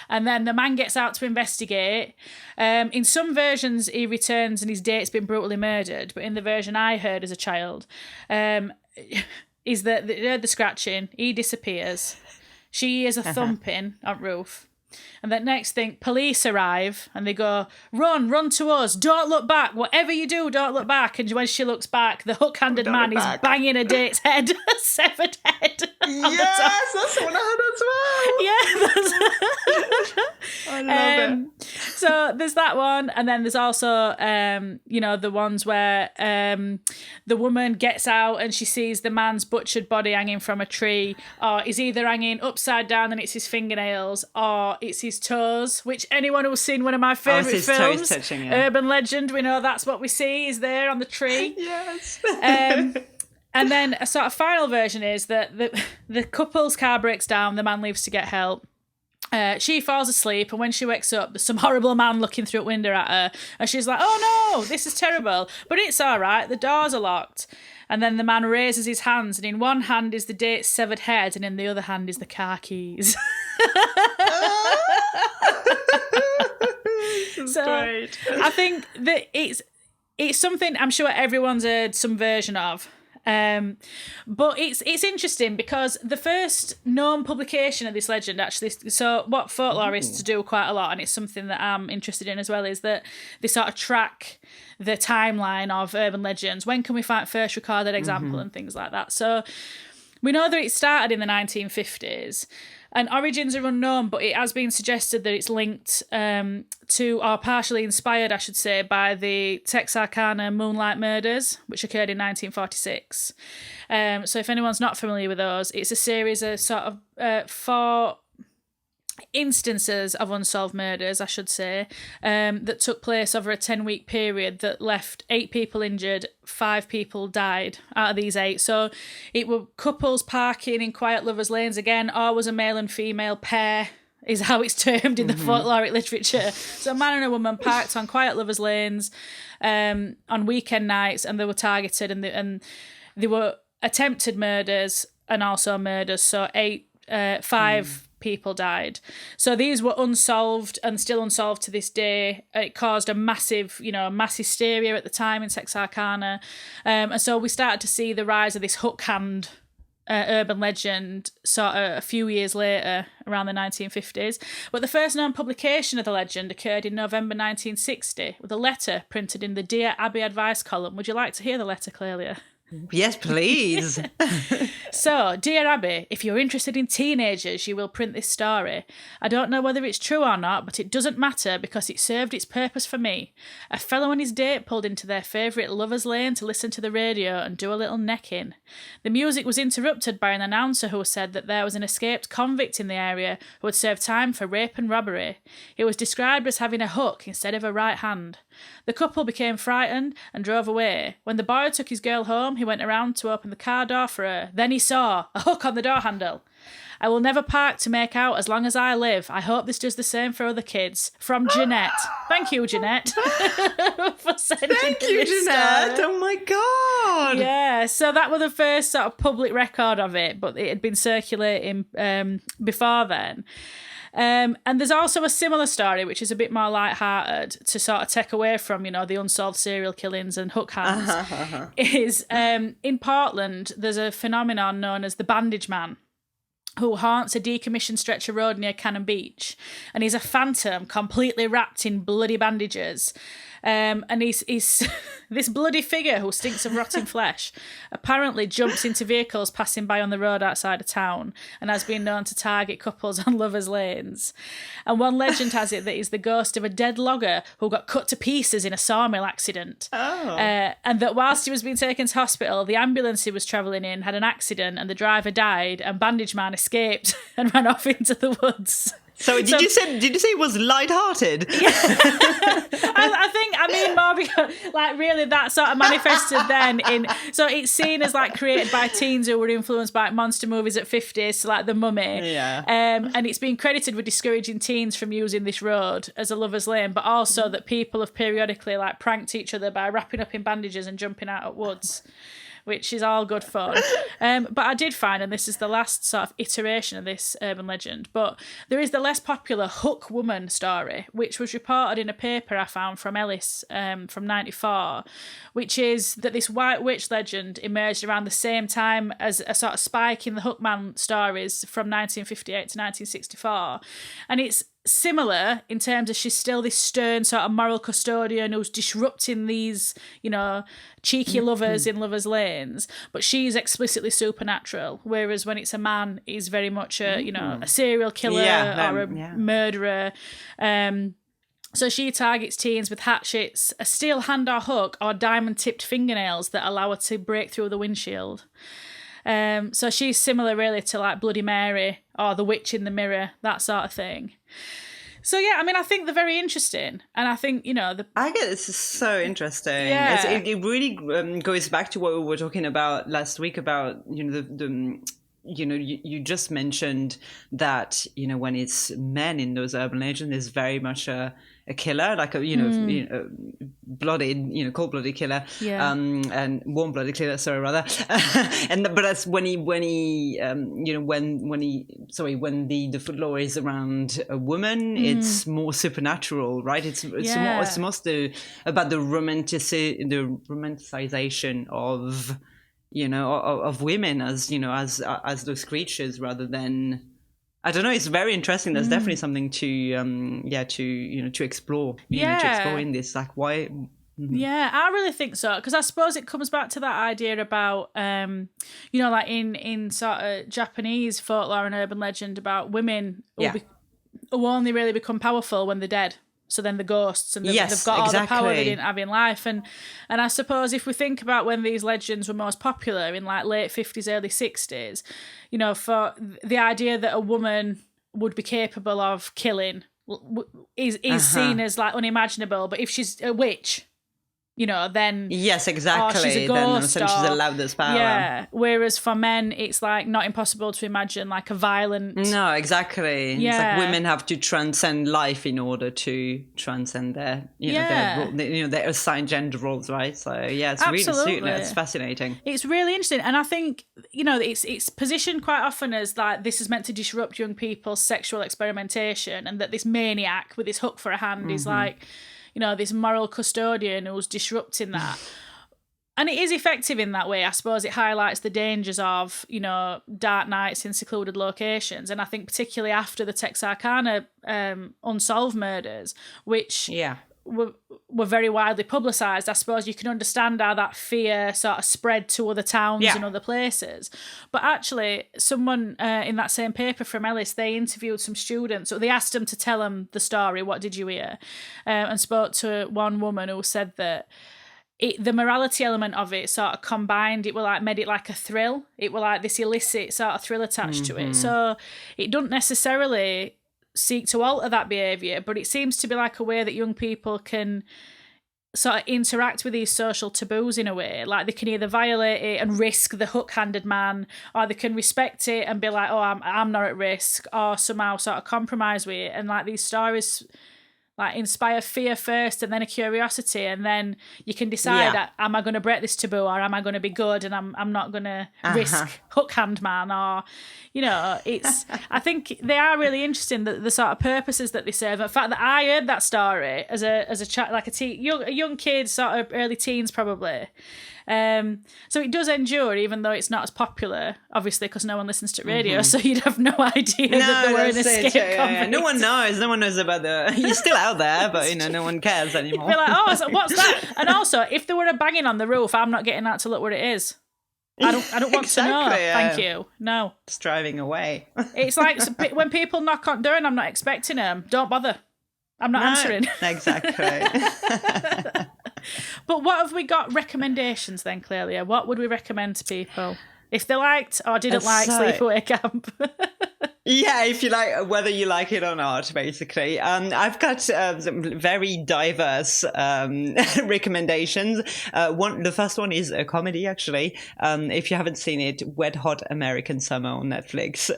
And then the man gets out to investigate. In some versions, he returns and his date's been brutally murdered. But in the version I heard as a child, is that they heard the scratching, he disappears. She hears a thumping on roof. And then next thing, police arrive and they go, run to us, don't look back, whatever you do, don't look back. And when she looks back, the hook-handed man is banging a date's head, a severed head. Yes, that's the one I had as well. Yeah, I love it. So there's that one, and then there's also the ones where the woman gets out and she sees the man's butchered body hanging from a tree, or he's either hanging upside down and it's his fingernails, or it's his toes, which anyone who's seen one of my favourite films, Urban Legend, we know that's what we see is there on the tree. Yes. And then a sort of final version is that the couple's car breaks down, the man leaves to get help. She falls asleep, and when she wakes up, there's some horrible man looking through a window at her, and she's like, oh no, this is terrible, but it's all right, the doors are locked. And then the man raises his hands, and in one hand is the date's severed head, and in the other hand is the car keys. So great. I think that it's something I'm sure everyone's heard some version of. But it's interesting because the first known publication of this legend, actually, so what folklorists do quite a lot, and it's something that I'm interested in as well, is that they sort of track the timeline of urban legends. When can we find first recorded example and things like that? So we know that it started in the 1950s. And origins are unknown, but it has been suggested that it's linked to, or partially inspired, I should say, by the Texarkana Moonlight Murders, which occurred in 1946. So if anyone's not familiar with those, it's a series of sort of 4 instances of unsolved murders, I should say, that took place over a 10-week period that left 8 people injured, 5 people died out of these 8. So it were couples parking in quiet lovers' lanes, again, always a male and female pair is how it's termed in the folkloric literature. So a man and a woman parked on quiet lovers' lanes on weekend nights, and they were targeted, and they were attempted murders and also murders. So 5 people died. So these were unsolved and still unsolved to this day. It caused a massive hysteria at the time in Texarkana. And so we started to see the rise of this hook hand urban legend sort of a few years later, around the 1950s. But the first known publication of the legend occurred in November 1960 with a letter printed in the Dear Abby advice column. Would you like to hear the letter, Clelia? Yes, please. So, Dear Abby, if you're interested in teenagers, you will print this story. I don't know whether it's true or not, but it doesn't matter because it served its purpose for me. A fellow and his date pulled into their favourite lover's lane to listen to the radio and do a little necking. The music was interrupted by an announcer who said that there was an escaped convict in the area who had served time for rape and robbery. He was described as having a hook instead of a right hand. The couple became frightened and drove away. When the boy took his girl home, he went around to open the car door for her. Then he saw a hook on the door handle. I will never park to make out as long as I live. I hope this does the same for other kids. From Jeanette. Thank you, Jeanette, for sending Thank you, Jeanette. Story. Oh my God. Yeah, so that was the first sort of public record of it, but it had been circulating before then. And there's also a similar story, which is a bit more lighthearted to sort of take away from, the unsolved serial killings and hook hands. Is in Portland, there's a phenomenon known as the bandage man, who haunts a decommissioned stretch of road near Cannon Beach. And he's a phantom completely wrapped in bloody bandages. And he's this bloody figure who stinks of rotting flesh apparently jumps into vehicles passing by on the road outside of town and has been known to target couples on lovers' lanes. And one legend has it that he's the ghost of a dead logger who got cut to pieces in a sawmill accident. Oh. And that whilst he was being taken to hospital, the ambulance he was travelling in had an accident and the driver died and Bandage Man escaped and ran off into the woods. So did you say it was lighthearted? Yeah. I think more because really that sort of manifested then in, so it's seen as created by teens who were influenced by monster movies at 50s, so The Mummy. Yeah. And it's been credited with discouraging teens from using this road as a lover's lane, but also that people have periodically pranked each other by wrapping up in bandages and jumping out at woods, which is all good fun. But I did find, and this is the last sort of iteration of this urban legend, but there is the less popular Hook Woman story, which was reported in a paper I found from Ellis from 94, which is that this white witch legend emerged around the same time as a sort of spike in the Hookman stories from 1958 to 1964. And it's similar in terms of she's still this stern sort of moral custodian who's disrupting these, cheeky lovers in lovers' lanes, but she's explicitly supernatural, whereas when it's a man, he's very much a serial killer or a murderer. So she targets teens with hatchets, a steel hand or hook, or diamond-tipped fingernails that allow her to break through the windshield. So she's similar really to Bloody Mary or the witch in the mirror, that sort of thing. So yeah, I think they're very interesting, and I think I get this is so interesting. Yeah. It really goes back to what we were talking about last week about you just mentioned that when it's men in those urban legends, there's very much a killer, blooded, cold-blooded killer, and warm-blooded killer. Sorry, rather. But that's when the footlaw is around a woman, it's more supernatural, right? It's most about the romanticization of of women as as those creatures rather than. I don't know. It's very interesting. There's definitely something to explore. To explore in this, why. Mm-hmm. Yeah, I really think so, because I suppose it comes back to that idea about, in sort of Japanese folklore and urban legend about women who only really become powerful when they're dead. So then the ghosts and they've got all the power they didn't have in life. And I suppose if we think about when these legends were most popular in late 50s, early 60s, for the idea that a woman would be capable of killing is seen as unimaginable. But if she's a witch, then yes, exactly. she's a Then ghost, she's allowed this power. Yeah. Whereas for men, it's like not impossible to imagine like a violent. No, exactly. Yeah. It's like women have to transcend life in order to transcend their, their assigned gender roles, right? So yeah, it's Absolutely. it's fascinating. It's really interesting, and I think it's positioned quite often as like this is meant to disrupt young people's sexual experimentation, and that this maniac with his hook for a hand is like, this moral custodian who's disrupting that. And it is effective in that way. I suppose it highlights the dangers of, dark nights in secluded locations. And I think particularly after the Texarkana unsolved murders, which were very widely publicised, I suppose you can understand how that fear sort of spread to other towns and other places. But actually, someone in that same paper from Ellis, they interviewed some students. So they asked them to tell them the story, what did you hear? And spoke to one woman who said that the morality element of it sort of combined, it will like made it like a thrill. It will like this illicit sort of thrill attached to it. So it doesn't necessarily seek to alter that behaviour, but it seems to be like a way that young people can sort of interact with these social taboos in a way. Like they can either violate it and risk the hook-handed man, or they can respect it and be like, oh, I'm not at risk, or somehow sort of compromise with it. And like these stories like inspire fear first and then a curiosity, and then you can decide, am I going to break this taboo, or am I going to be good and I'm not going to risk hook hand man, or it's I think they are really interesting, the sort of purposes that they serve. The fact that I heard that story as a child, like a young kid, sort of early teens probably. So it does endure, even though it's not as popular, obviously, because no one listens to radio, so you'd have no idea that they were an escape convict. No one knows about he's still out there, but no one cares anymore. You'd be like, oh, so what's that? And also, if there were a banging on the roof, I'm not getting out to look what it is. I don't want to know. Thank you. No. Just driving away. It's like when people knock on door and I'm not expecting them, don't bother. I'm not answering. Exactly. But what have we got recommendations then, Clelia? What would we recommend to people if they liked or didn't like Sleepaway Camp? Yeah, if you like, whether you like it or not, basically. I've got some very diverse recommendations. The first one is a comedy, actually. If you haven't seen it, Wet Hot American Summer on Netflix.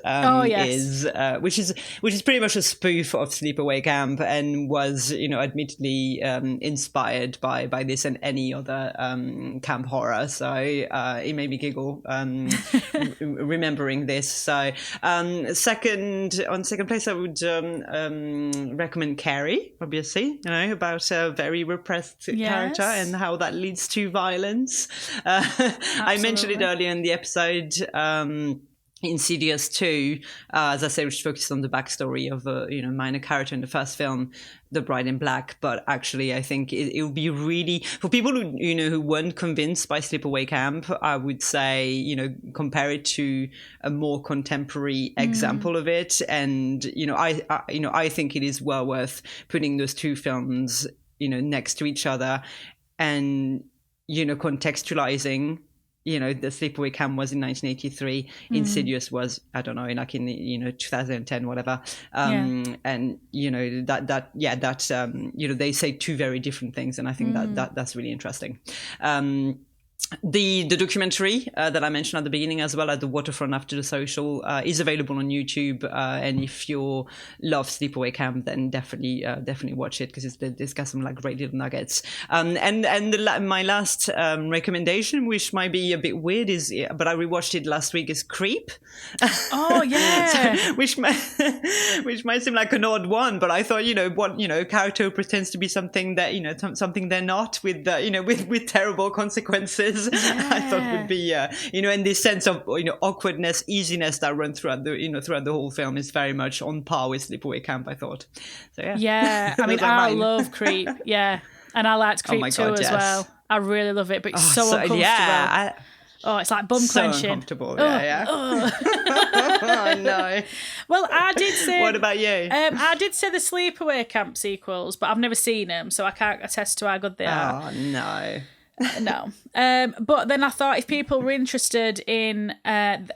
Which is pretty much a spoof of Sleepaway Camp, and was, admittedly inspired by this and any other camp horror. So it made me giggle remembering this. So on second place, I would recommend Carrie, obviously, about a very repressed character and how that leads to violence. I mentioned it earlier in the episode. Insidious 2, as I said, which focuses on the backstory of a minor character in the first film, The Bride in Black. But actually, I think it would be really, for people who weren't convinced by Sleepaway Camp, I would say compare it to a more contemporary example of it. And I think it is well worth putting those two films next to each other, and contextualizing. The Sleepaway Camp was in 1983. Insidious was, I don't know, like in 2010, whatever. And they say two very different things, and I think that's really interesting. The documentary that I mentioned at the beginning, as well as The Waterfront After the Social, is available on YouTube. And if you love Sleepaway Camp, then definitely watch it, because it's got some like great little nuggets. My last recommendation, which might be a bit weird, but I rewatched it last week, is Creep. Oh yeah, which might seem like an odd one, but I thought character who pretends to be something that something they're not, with with terrible consequences. I thought would be and this sense of awkwardness, easiness that run throughout the whole film is very much on par with Sleepaway Camp, I thought. So I mean, I love Creep, and I liked Creep as well. I really love it, but it's so uncomfortable. It's like bum clenching. So uncomfortable. I know. Well, I did say. What about you? I did say the Sleepaway Camp sequels, but I've never seen them, so I can't attest to how good they are. Oh no. No. But then I thought if people were interested in,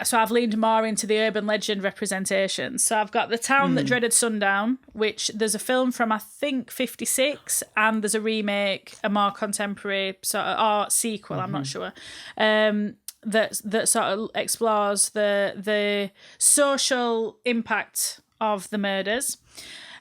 so I've leaned more into the urban legend representations. So I've got The Town That Dreaded Sundown, which there's a film from, I think, 56, and there's a remake, a more contemporary sort of, or sequel, I'm not sure, that sort of explores the social impact of the murders.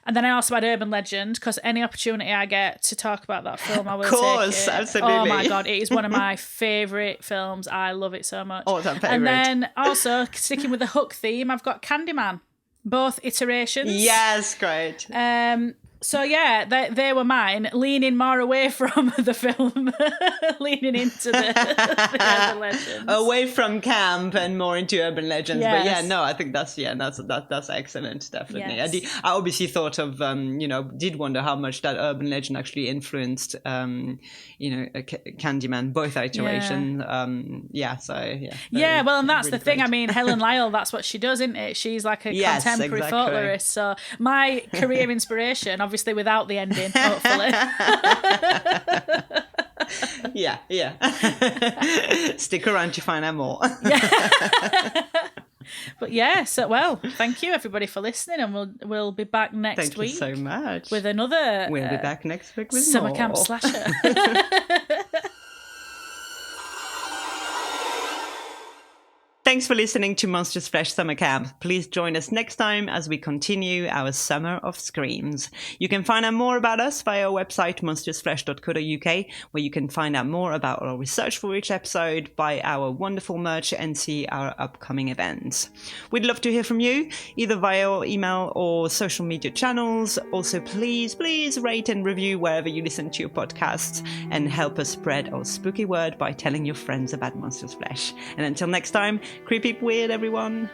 And then I also had Urban Legend, because any opportunity I get to talk about that film, I will take it. Of course, absolutely. Oh my God, it is one of my favourite films. I love it so much. Oh, it's my favourite. And then also, sticking with the Hook theme, I've got Candyman. Both iterations. Yes, great. So yeah, they were mine, leaning more away from the film, leaning into the urban legends. Away from camp and more into urban legends. Yes. But yeah, no, I think that's excellent, definitely. Yes. I obviously thought of, did wonder how much that urban legend actually influenced, Candyman, both iterations. Yeah, well, and that's really the thing. Great. I mean, Helen Lyle, that's what she does, isn't it? She's like a contemporary folklorist. So my career inspiration, obviously without the ending, hopefully. Yeah. Stick around to find out more. But yeah, so well, thank you everybody for listening, and we'll be back next week. Thank you so much. With another. We'll be back next week with summer more. camp slasher. Thanks for listening to Monstrous Flesh Summer Camp. Please join us next time as we continue our Summer of Screams. You can find out more about us via our website, monstrousflesh.co.uk, where you can find out more about our research for each episode, buy our wonderful merch, and see our upcoming events. We'd love to hear from you, either via our email or social media channels. Also, please rate and review wherever you listen to your podcasts, and help us spread our spooky word by telling your friends about Monstrous Flesh. And until next time, creepy weird, everyone.